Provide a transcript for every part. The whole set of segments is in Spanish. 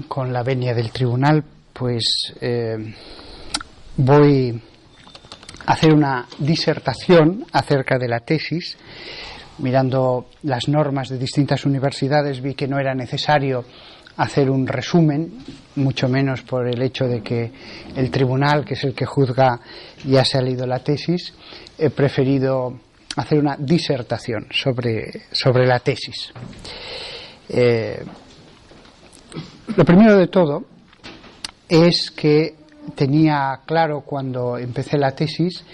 con la venia del tribunal, pues voy a hacer una disertación acerca de la tesis. Mirando las normas de distintas universidades vi que no era necesario hacer un resumen, mucho menos por el hecho de que el tribunal, que es el que juzga, ya se ha leído la tesis. He preferido hacer una disertación sobre la tesis. Lo primero de todo es que tenía claro cuando empecé la tesis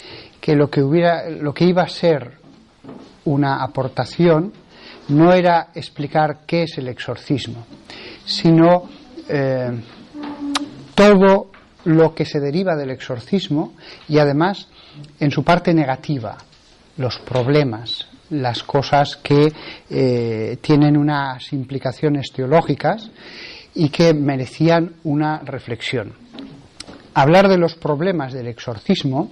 que lo que iba a ser una aportación no era explicar qué es el exorcismo, sino todo lo que se deriva del exorcismo, y además en su parte negativa, los problemas, las cosas que tienen unas implicaciones teológicas y que merecían una reflexión. Hablar de los problemas del exorcismo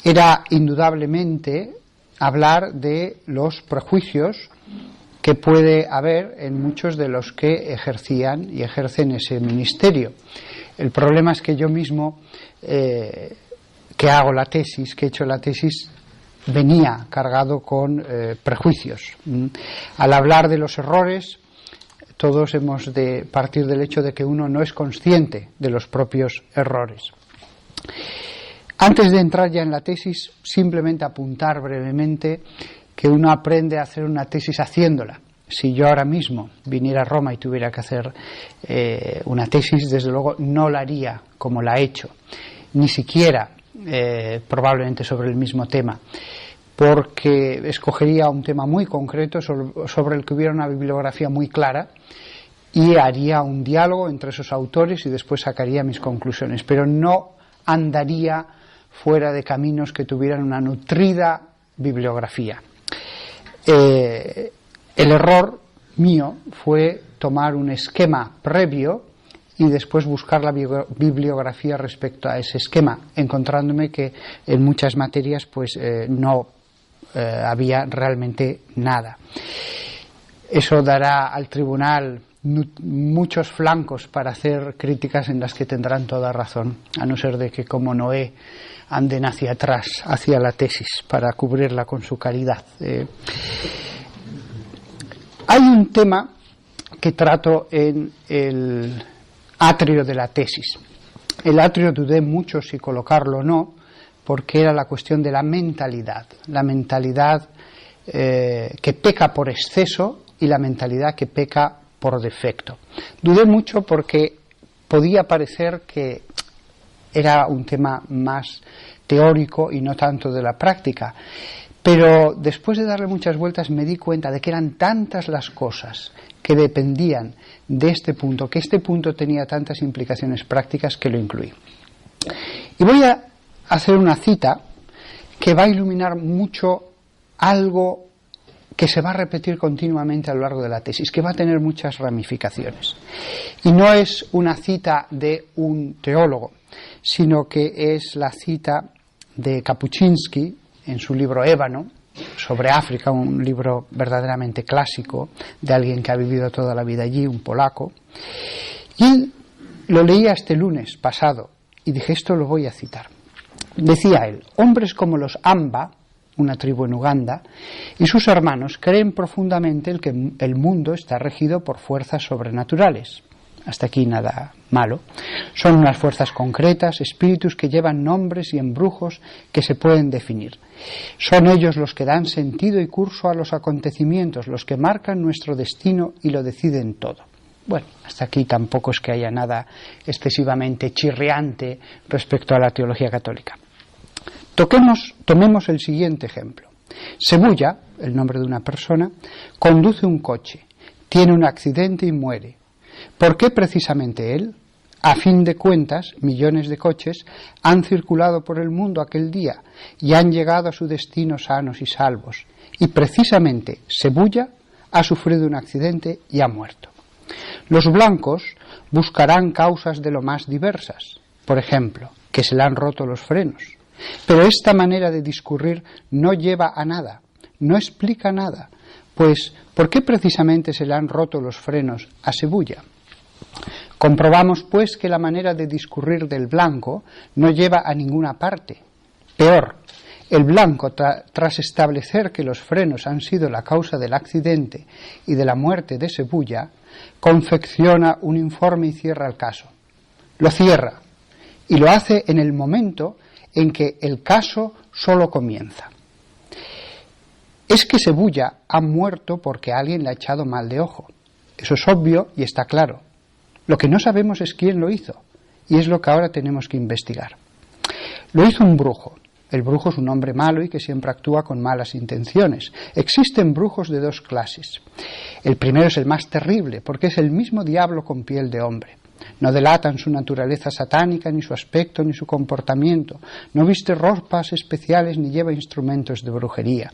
era indudablemente hablar de los prejuicios que puede haber en muchos de los que ejercían y ejercen ese ministerio. El problema es que yo mismo, que hago la tesis, que he hecho la tesis, venía cargado con prejuicios. Al hablar de los errores, todos hemos de partir del hecho de que uno no es consciente de los propios errores. Antes de entrar ya en la tesis, simplemente apuntar brevemente que uno aprende a hacer una tesis haciéndola. Si yo ahora mismo viniera a Roma y tuviera que hacer una tesis, desde luego no la haría como la he hecho, ni siquiera probablemente sobre el mismo tema, porque escogería un tema muy concreto sobre el que hubiera una bibliografía muy clara y haría un diálogo entre esos autores y después sacaría mis conclusiones, pero no andaría fuera de caminos que tuvieran una nutrida bibliografía. El error mío fue tomar un esquema previo y después buscar la bibliografía respecto a ese esquema, encontrándome que en muchas materias pues no había realmente nada. Eso dará al tribunal muchos flancos para hacer críticas en las que tendrán toda razón, a no ser de que, como Noé, anden hacia atrás, hacia la tesis, para cubrirla con su caridad. Hay un tema que trato en el atrio de la tesis. El atrio dudé mucho si colocarlo o no, porque era la cuestión de la mentalidad que peca por exceso y la mentalidad que peca por defecto. Dudé mucho porque podía parecer que era un tema más teórico y no tanto de la práctica, pero después de darle muchas vueltas me di cuenta de que eran tantas las cosas que dependían de este punto, que este punto tenía tantas implicaciones prácticas, que lo incluí. Y voy a hacer una cita que va a iluminar mucho algo que se va a repetir continuamente a lo largo de la tesis, que va a tener muchas ramificaciones. Y no es una cita de un teólogo, sino que es la cita de Kapuczynski en su libro Ébano, sobre África, un libro verdaderamente clásico de alguien que ha vivido toda la vida allí, un polaco. Y lo leía este lunes pasado y dije, esto lo voy a citar. Decía él: hombres como los Amba, una tribu en Uganda, y sus hermanos creen profundamente que el mundo está regido por fuerzas sobrenaturales. Hasta aquí nada malo. Son unas fuerzas concretas, espíritus que llevan nombres y embrujos que se pueden definir. Son ellos los que dan sentido y curso a los acontecimientos, los que marcan nuestro destino y lo deciden todo. Bueno, hasta aquí tampoco es que haya nada excesivamente chirriante respecto a la teología católica. Tomemos el siguiente ejemplo. Cebulla, el nombre de una persona, conduce un coche, tiene un accidente y muere. ¿Por qué precisamente él? A fin de cuentas, millones de coches han circulado por el mundo aquel día y han llegado a su destino sanos y salvos. Y precisamente Cebulla ha sufrido un accidente y ha muerto. Los blancos buscarán causas de lo más diversas. Por ejemplo, que se le han roto los frenos. Pero esta manera de discurrir no lleva a nada, no explica nada. Pues, ¿por qué precisamente se le han roto los frenos a Cebulla? Comprobamos, pues, que la manera de discurrir del blanco no lleva a ninguna parte. Peor, el blanco, tras establecer que los frenos han sido la causa del accidente y de la muerte de Cebulla, confecciona un informe y cierra el caso. Lo cierra, y lo hace en el momento en que el caso solo comienza. Es que Cebulla ha muerto porque alguien le ha echado mal de ojo. Eso es obvio y está claro. Lo que no sabemos es quién lo hizo, y es lo que ahora tenemos que investigar. Lo hizo un brujo. El brujo es un hombre malo y que siempre actúa con malas intenciones. Existen brujos de dos clases. El primero es el más terrible, porque es el mismo diablo con piel de hombre. No delatan su naturaleza satánica, ni su aspecto, ni su comportamiento. No viste ropas especiales, ni lleva instrumentos de brujería.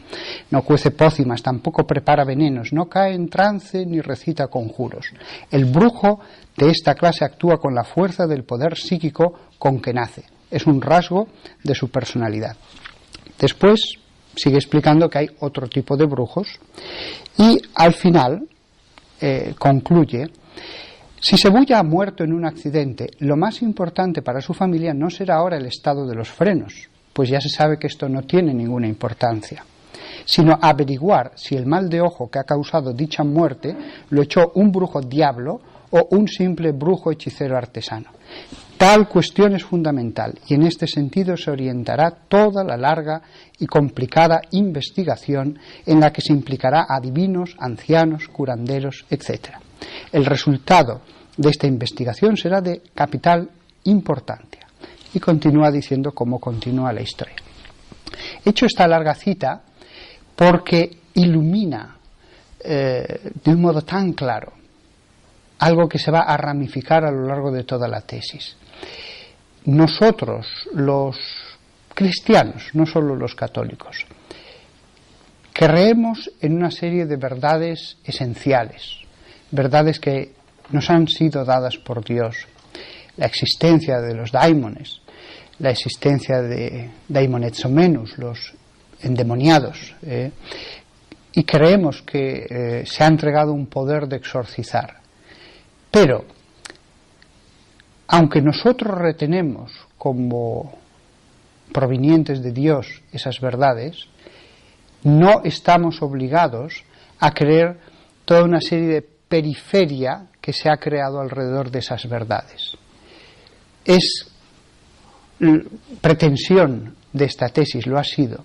No cuece pócimas, tampoco prepara venenos. No cae en trance, ni recita conjuros. El brujo de esta clase actúa con la fuerza del poder psíquico con que nace. Es un rasgo de su personalidad. Después sigue explicando que hay otro tipo de brujos y al final concluye: si Cebulla ha muerto en un accidente, lo más importante para su familia no será ahora el estado de los frenos, pues ya se sabe que esto no tiene ninguna importancia, sino averiguar si el mal de ojo que ha causado dicha muerte lo echó un brujo diablo o un simple brujo hechicero artesano. Tal cuestión es fundamental y en este sentido se orientará toda la larga y complicada investigación en la que se implicará a adivinos, ancianos, curanderos, etc. El resultado de esta investigación será de capital importancia. Y continúa diciendo cómo continúa la historia. He hecho esta larga cita porque ilumina de un modo tan claro algo que se va a ramificar a lo largo de toda la tesis. Nosotros, los cristianos, no solo los católicos, creemos en una serie de verdades esenciales, verdades que nos han sido dadas por Dios: la existencia de los daimones, la existencia de daimoneszomenus, los endemoniados, y creemos que se ha entregado un poder de exorcizar. Pero, aunque nosotros retenemos como provenientes de Dios esas verdades, no estamos obligados a creer toda una serie de periferia que se ha creado alrededor de esas verdades. Es pretensión de esta tesis, lo ha sido,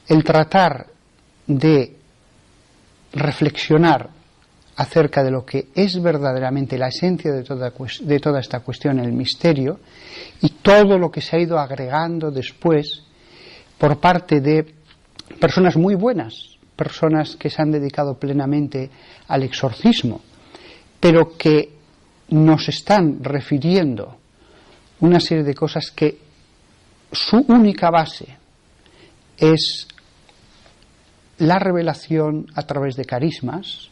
el tratar de reflexionar acerca de lo que es verdaderamente la esencia de toda esta cuestión, el misterio, y todo lo que se ha ido agregando después por parte de personas muy buenas, personas que se han dedicado plenamente al exorcismo, pero que nos están refiriendo una serie de cosas que su única base es la revelación a través de carismas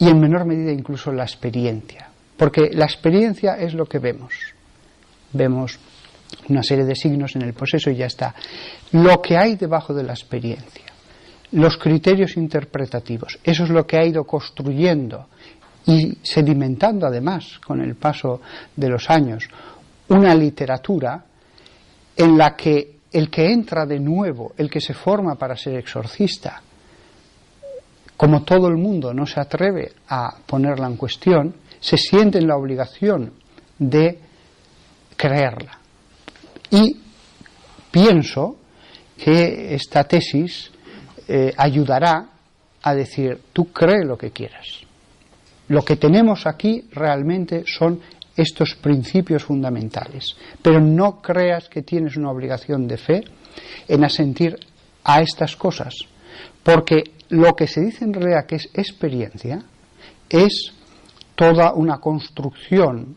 y en menor medida incluso la experiencia, porque la experiencia es lo que vemos una serie de signos en el proceso y ya está. Lo que hay debajo de la experiencia, los criterios interpretativos, eso es lo que ha ido construyendo y sedimentando además con el paso de los años una literatura en la que el que entra de nuevo, el que se forma para ser exorcista, como todo el mundo no se atreve a ponerla en cuestión, se siente en la obligación de creerla. Y pienso que esta tesis ayudará a decir: tú cree lo que quieras. Lo que tenemos aquí realmente son estos principios fundamentales, pero no creas que tienes una obligación de fe en asentir a estas cosas, porque lo que se dice en realidad que es experiencia es toda una construcción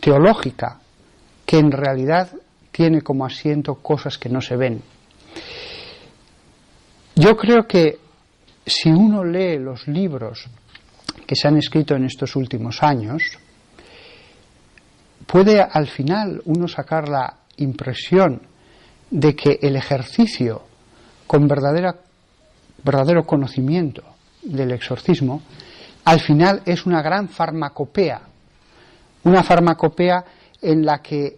teológica que en realidad tiene como asiento cosas que no se ven. Yo creo que si uno lee los libros que se han escrito en estos últimos años, puede al final uno sacar la impresión de que el ejercicio con verdadero conocimiento del exorcismo al final es una gran farmacopea una farmacopea en la que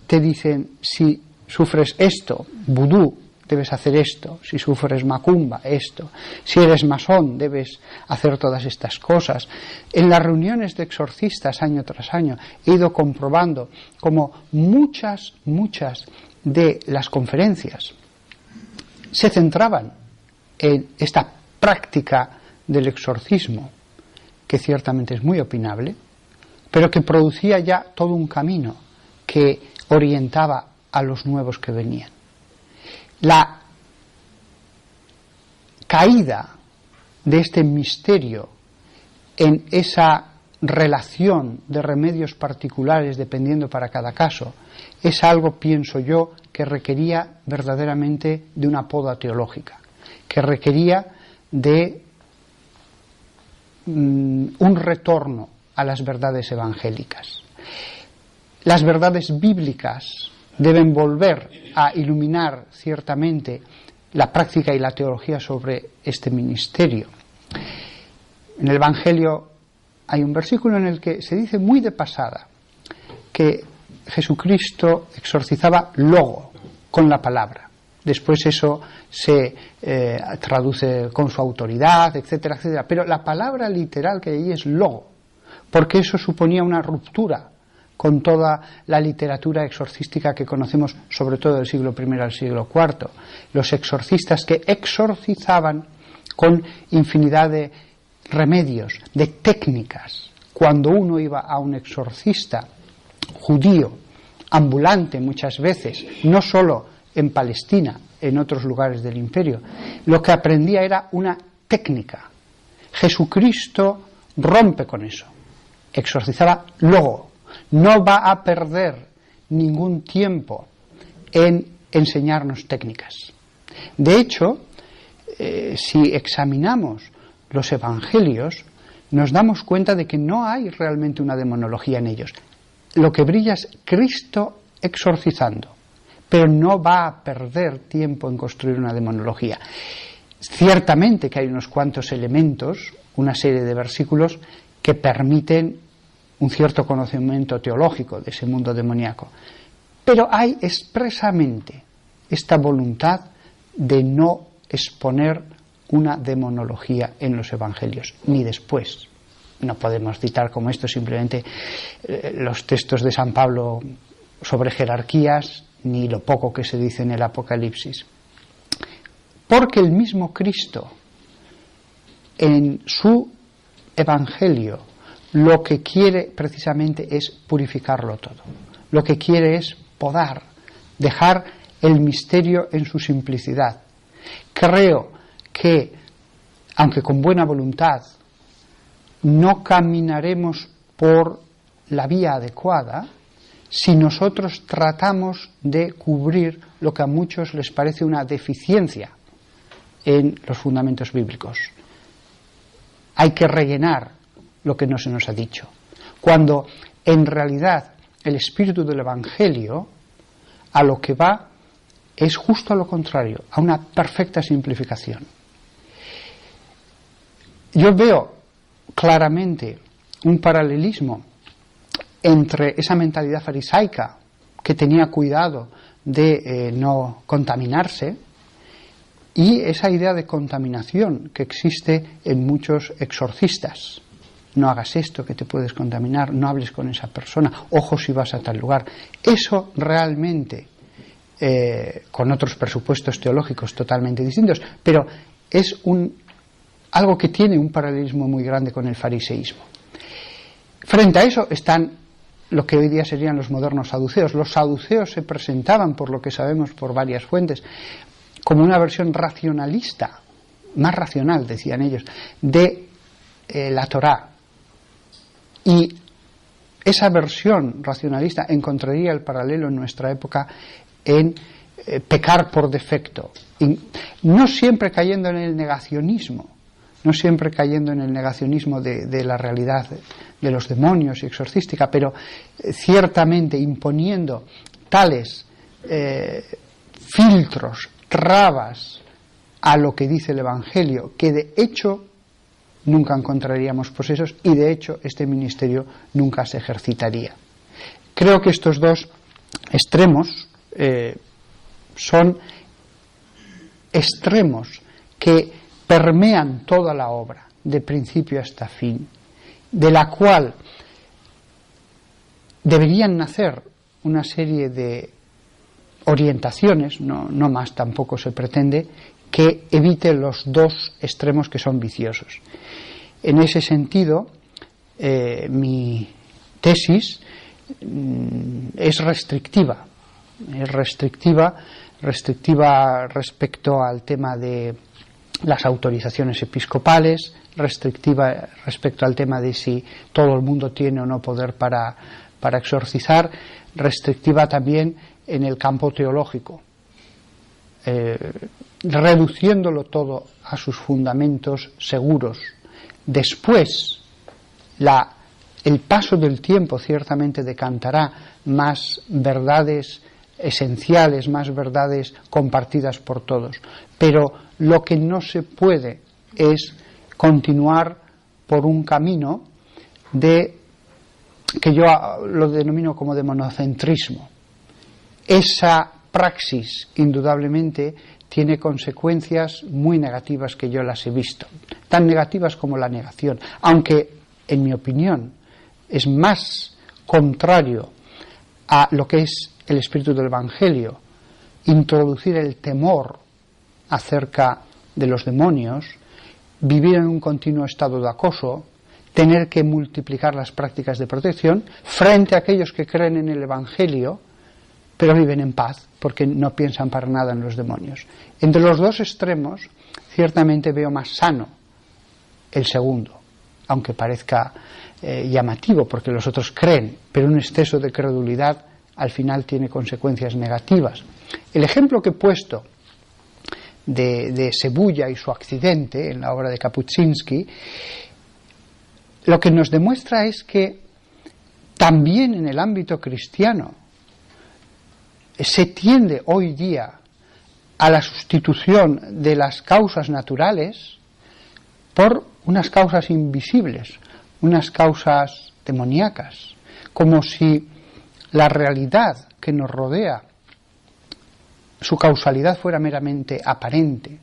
te dicen, si sufres esto, vudú, debes hacer esto, si sufres macumba, esto, si eres masón, debes hacer todas estas cosas. En las reuniones de exorcistas año tras año he ido comprobando como muchas de las conferencias se centraban en esta práctica del exorcismo, que ciertamente es muy opinable, pero que producía ya todo un camino que orientaba a los nuevos que venían. La caída de este misterio en esa relación de remedios particulares dependiendo para cada caso es algo, pienso yo, que requería verdaderamente de una poda teológica, que requería de un retorno a las verdades evangélicas. Las verdades bíblicas deben volver a iluminar ciertamente la práctica y la teología sobre este ministerio. En el Evangelio hay un versículo en el que se dice muy de pasada que Jesucristo exorcizaba logo, con la palabra. Después eso se traduce con su autoridad, etcétera, etcétera. Pero la palabra literal que hay allí es logo, porque eso suponía una ruptura con toda la literatura exorcística que conocemos, sobre todo del siglo I al siglo IV. Los exorcistas que exorcizaban con infinidad de remedios, de técnicas. Cuando uno iba a un exorcista judío, ambulante muchas veces, no solo en Palestina, en otros lugares del imperio, lo que aprendía era una técnica. Jesucristo rompe con eso, exorcizaba logo. No va a perder ningún tiempo en enseñarnos técnicas. De hecho, si examinamos los evangelios, nos damos cuenta de que no hay realmente una demonología en ellos. Lo que brilla es Cristo exorcizando, pero no va a perder tiempo en construir una demonología. Ciertamente que hay unos cuantos elementos, una serie de versículos que permiten un cierto conocimiento teológico de ese mundo demoníaco, pero hay expresamente esta voluntad de no exponer una demonología en los evangelios, ni después. No podemos citar como esto simplemente los textos de San Pablo sobre jerarquías, ni lo poco que se dice en el Apocalipsis. Porque el mismo Cristo, en su evangelio, lo que quiere precisamente es purificarlo todo. Lo que quiere es podar, dejar el misterio en su simplicidad. Creo que, aunque con buena voluntad, no caminaremos por la vía adecuada si nosotros tratamos de cubrir lo que a muchos les parece una deficiencia en los fundamentos bíblicos. Hay que rellenar lo que no se nos ha dicho, cuando en realidad el espíritu del Evangelio a lo que va es justo a lo contrario, a una perfecta simplificación. Yo veo claramente un paralelismo entre esa mentalidad farisaica que tenía cuidado de no contaminarse y esa idea de contaminación que existe en muchos exorcistas. No hagas esto, que te puedes contaminar, no hables con esa persona, ojo si vas a tal lugar. Eso realmente, con otros presupuestos teológicos totalmente distintos, pero es algo que tiene un paralelismo muy grande con el fariseísmo. Frente a eso están lo que hoy día serían los modernos saduceos. Los saduceos se presentaban, por lo que sabemos por varias fuentes, como una versión racionalista, más racional, decían ellos, de la Torá. Y esa versión racionalista encontraría el paralelo en nuestra época en pecar por defecto, y no siempre cayendo en el negacionismo, de la realidad de los demonios y exorcística, pero ciertamente imponiendo tales filtros, trabas a lo que dice el Evangelio, que de hecho nunca encontraríamos posesos y de hecho este ministerio nunca se ejercitaría. Creo que estos dos extremos son extremos que permean toda la obra, de principio hasta fin, de la cual deberían nacer una serie de orientaciones, no más tampoco se pretende, que evite los dos extremos que son viciosos. En ese sentido, mi tesis es restrictiva respecto al tema de las autorizaciones episcopales, restrictiva respecto al tema de si todo el mundo tiene o no poder para exorcizar, restrictiva también en el campo teológico, reduciéndolo todo a sus fundamentos seguros. Después, el paso del tiempo ciertamente decantará más verdades esenciales, más verdades compartidas por todos, pero lo que no se puede es continuar por un camino que yo lo denomino como de monocentrismo. Esa praxis indudablemente tiene consecuencias muy negativas que yo las he visto, tan negativas como la negación, aunque en mi opinión es más contrario a lo que es el espíritu del Evangelio, introducir el temor acerca de los demonios, vivir en un continuo estado de acoso, tener que multiplicar las prácticas de protección frente a aquellos que creen en el Evangelio pero viven en paz porque no piensan para nada en los demonios. Entre los dos extremos ciertamente veo más sano el segundo, aunque parezca llamativo porque los otros creen, pero un exceso de credulidad al final tiene consecuencias negativas. El ejemplo que he puesto de Cebulla y su accidente en la obra de Kapuscinski lo que nos demuestra es que también en el ámbito cristiano se tiende hoy día a la sustitución de las causas naturales por unas causas invisibles, unas causas demoníacas, como si la realidad que nos rodea, su causalidad fuera meramente aparente.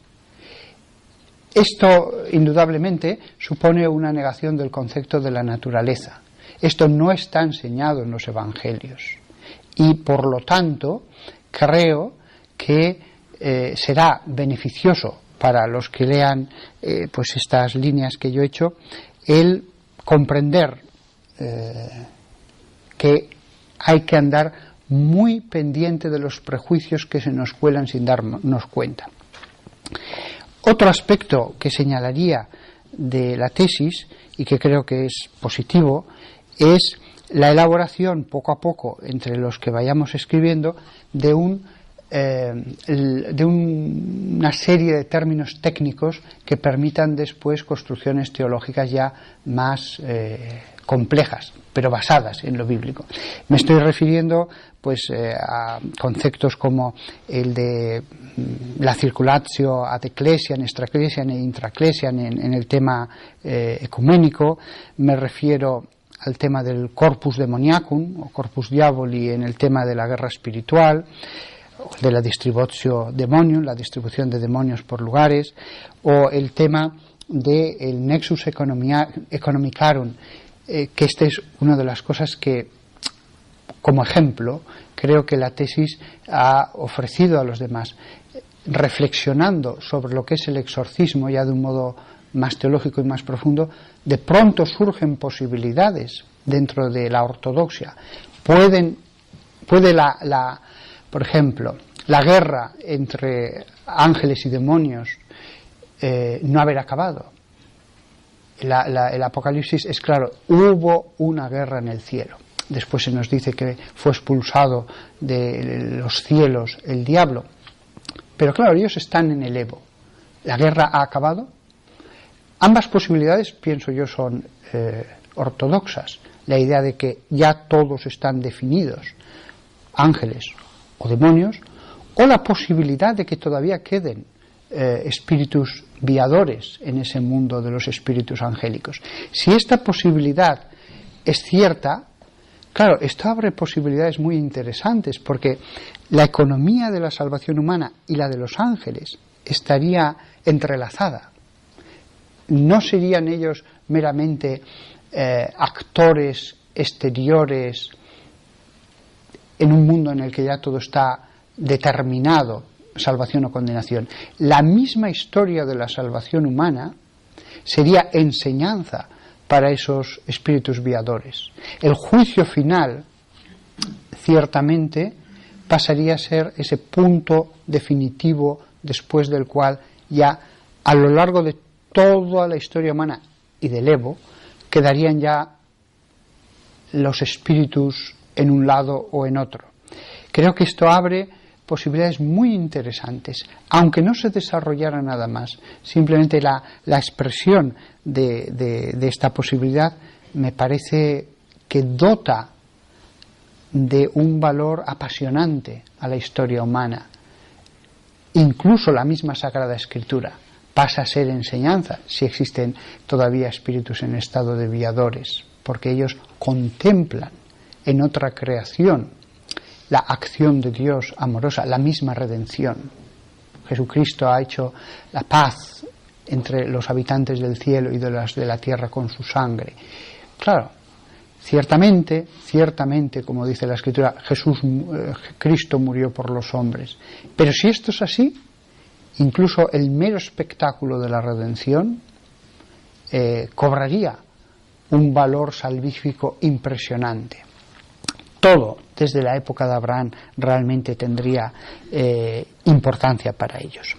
Esto indudablemente supone una negación del concepto de la naturaleza. Esto no está enseñado en los evangelios y por lo tanto creo que será beneficioso para los que lean pues estas líneas que yo he hecho el comprender que hay que andar muy pendiente de los prejuicios que se nos cuelan sin darnos cuenta. Otro aspecto que señalaría de la tesis y que creo que es positivo es la elaboración poco a poco entre los que vayamos escribiendo de una serie de términos técnicos que permitan después construcciones teológicas ya más complejas, pero basadas en lo bíblico. Me estoy refiriendo pues a conceptos como el de la circulatio ad ecclesiam, extra ecclesiam e intra ecclesiam en el tema ecuménico. Me refiero al tema del corpus demoniacum o corpus diaboli en el tema de la guerra espiritual, de la distributio demonium, la distribución de demonios por lugares, o el tema del nexus economicarum, que esta es una de las cosas que, como ejemplo, creo que la tesis ha ofrecido a los demás, reflexionando sobre lo que es el exorcismo ya de un modo más teológico y más profundo. De pronto surgen posibilidades dentro de la ortodoxia. Puede por ejemplo, la guerra entre ángeles y demonios no haber acabado. El Apocalipsis es claro, hubo una guerra en el cielo. Después se nos dice que fue expulsado de los cielos el diablo. Pero claro, ellos están en el Evo. ¿La guerra ha acabado? Ambas posibilidades, pienso yo, son ortodoxas. La idea de que ya todos están definidos, ángeles o demonios, o la posibilidad de que todavía queden espíritus viadores en ese mundo de los espíritus angélicos. Si esta posibilidad es cierta, claro, esto abre posibilidades muy interesantes, porque la economía de la salvación humana y la de los ángeles estaría entrelazada. No serían ellos meramente actores exteriores en un mundo en el que ya todo está determinado, salvación o condenación. La misma historia de la salvación humana sería enseñanza para esos espíritus viadores. El juicio final, ciertamente, pasaría a ser ese punto definitivo después del cual ya a lo largo de toda la historia humana y del Evo quedarían ya los espíritus en un lado o en otro. Creo que esto abre posibilidades muy interesantes, aunque no se desarrollara nada más. Simplemente la expresión de esta posibilidad me parece que dota de un valor apasionante a la historia humana. Incluso la misma Sagrada Escritura pasa a ser enseñanza si existen todavía espíritus en estado de viadores, porque ellos contemplan en otra creación la acción de Dios amorosa, la misma redención. Jesucristo ha hecho la paz entre los habitantes del cielo y de los de la tierra con su sangre. Claro, ciertamente, como dice la Escritura, Cristo murió por los hombres. Pero si esto es así, incluso el mero espectáculo de la redención cobraría un valor salvífico impresionante. Todo, desde la época de Abraham, realmente tendría importancia para ellos.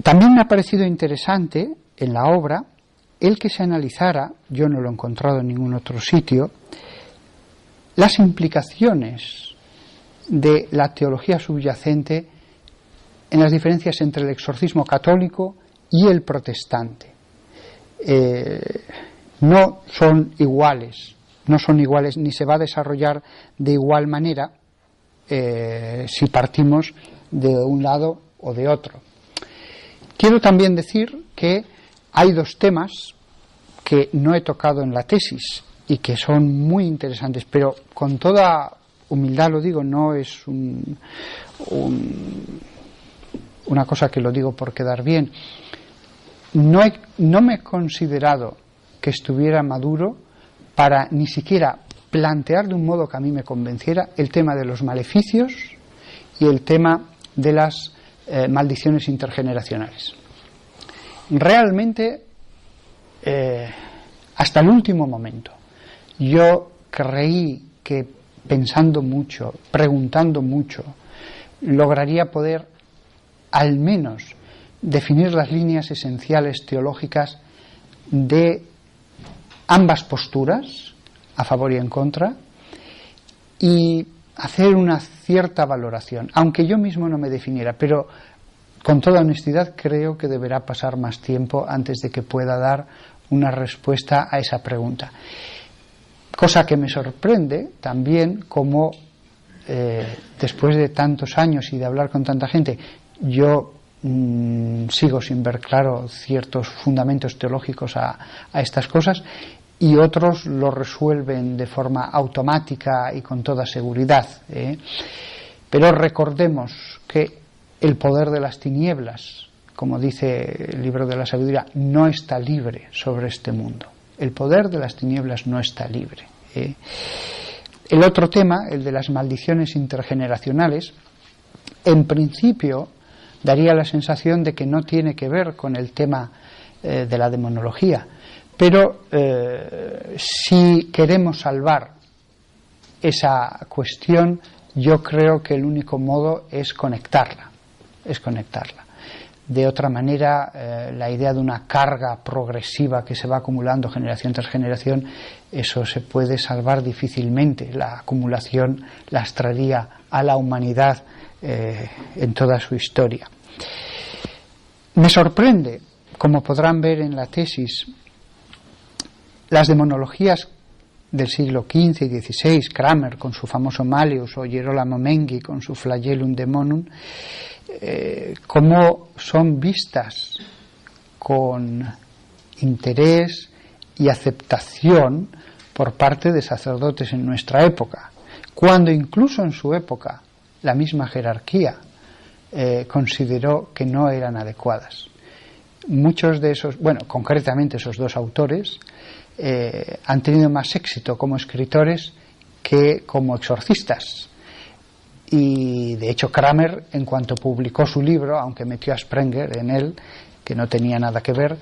También me ha parecido interesante en la obra el que se analizara, yo no lo he encontrado en ningún otro sitio, las implicaciones de la teología subyacente en las diferencias entre el exorcismo católico y el protestante. No son iguales ni se va a desarrollar de igual manera si partimos de un lado o de otro. Quiero también decir que hay dos temas que no he tocado en la tesis y que son muy interesantes, pero con toda humildad lo digo, no es una cosa que lo digo por quedar bien. No me he considerado que estuviera maduro para ni siquiera plantear de un modo que a mí me convenciera el tema de los maleficios y el tema de las maldiciones intergeneracionales. Realmente, hasta el último momento, yo creí que pensando mucho, preguntando mucho, lograría poder al menos definir las líneas esenciales teológicas de ambas posturas, a favor y en contra, y hacer una cierta valoración, aunque yo mismo no me definiera, pero con toda honestidad creo que deberá pasar más tiempo antes de que pueda dar una respuesta a esa pregunta. Cosa que me sorprende también como después de tantos años y de hablar con tanta gente, yo sigo sin ver claro ciertos fundamentos teológicos a estas cosas, y otros lo resuelven de forma automática y con toda seguridad. Pero recordemos que el poder de las tinieblas, como dice el libro de la sabiduría, no está libre sobre este mundo. El poder de las tinieblas no está libre. El otro tema, el de las maldiciones intergeneracionales, en principio daría la sensación de que no tiene que ver con el tema de la demonología, pero si queremos salvar esa cuestión, yo creo que el único modo es conectarla. De otra manera, la idea de una carga progresiva que se va acumulando generación tras generación, eso se puede salvar difícilmente. La acumulación lastraría a la humanidad en toda su historia. Me sorprende, como podrán ver en la tesis, las demonologías del siglo XV y XVI, Kramer con su famoso Malleus o Gerolamo Menghi con su Flagellum Demonum, cómo son vistas con interés y aceptación por parte de sacerdotes en nuestra época, cuando incluso en su época la misma jerarquía consideró que no eran adecuadas. Muchos de esos, bueno, concretamente esos dos autores, han tenido más éxito como escritores que como exorcistas. Y de hecho Kramer, en cuanto publicó su libro, aunque metió a Sprenger en él, que no tenía nada que ver,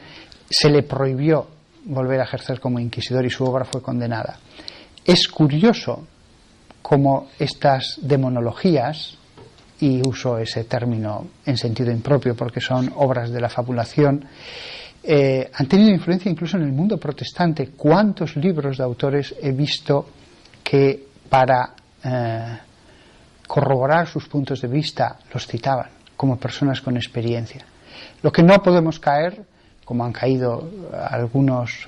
se le prohibió volver a ejercer como inquisidor y su obra fue condenada. Es curioso cómo estas demonologías, y uso ese término en sentido impropio porque son obras de la fabulación, han tenido influencia incluso en el mundo protestante. ¿Cuántos libros de autores he visto que para corroborar sus puntos de vista los citaban como personas con experiencia? Lo que no podemos caer, como han caído algunos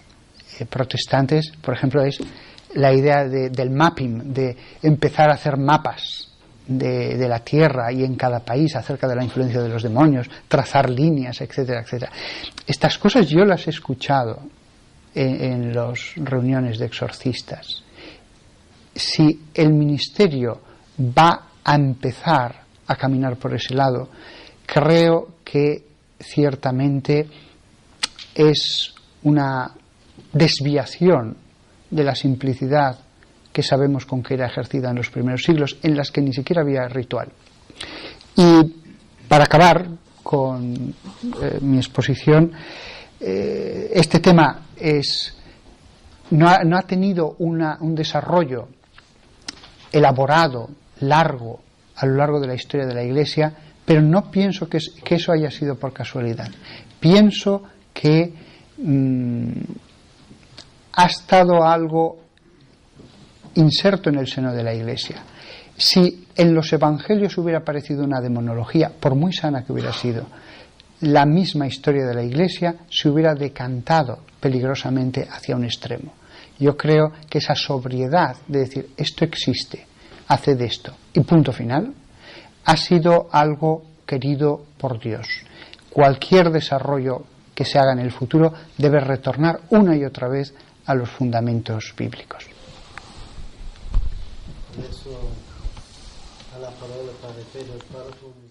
protestantes, por ejemplo, es la idea del mapping, de empezar a hacer mapas de la tierra y en cada país acerca de la influencia de los demonios, trazar líneas, etcétera, etcétera. Estas cosas yo las he escuchado en las reuniones de exorcistas. Si el ministerio va a empezar a caminar por ese lado, creo que ciertamente es una desviación de la simplicidad que sabemos con que era ejercida en los primeros siglos, en las que ni siquiera había ritual. Y para acabar con mi exposición, este tema no ha tenido un desarrollo elaborado, largo, a lo largo de la historia de la Iglesia, pero no pienso que eso haya sido por casualidad. Pienso que ha estado algo inserto en el seno de la Iglesia. Si en los evangelios hubiera aparecido una demonología, por muy sana que hubiera sido, la misma historia de la Iglesia se hubiera decantado peligrosamente hacia un extremo. Yo creo que esa sobriedad de decir esto existe, hace de esto y punto final, ha sido algo querido por Dios. Cualquier desarrollo que se haga en el futuro debe retornar una y otra vez a los fundamentos bíblicos. Adesso alla parola Padre Pedro, il parroco.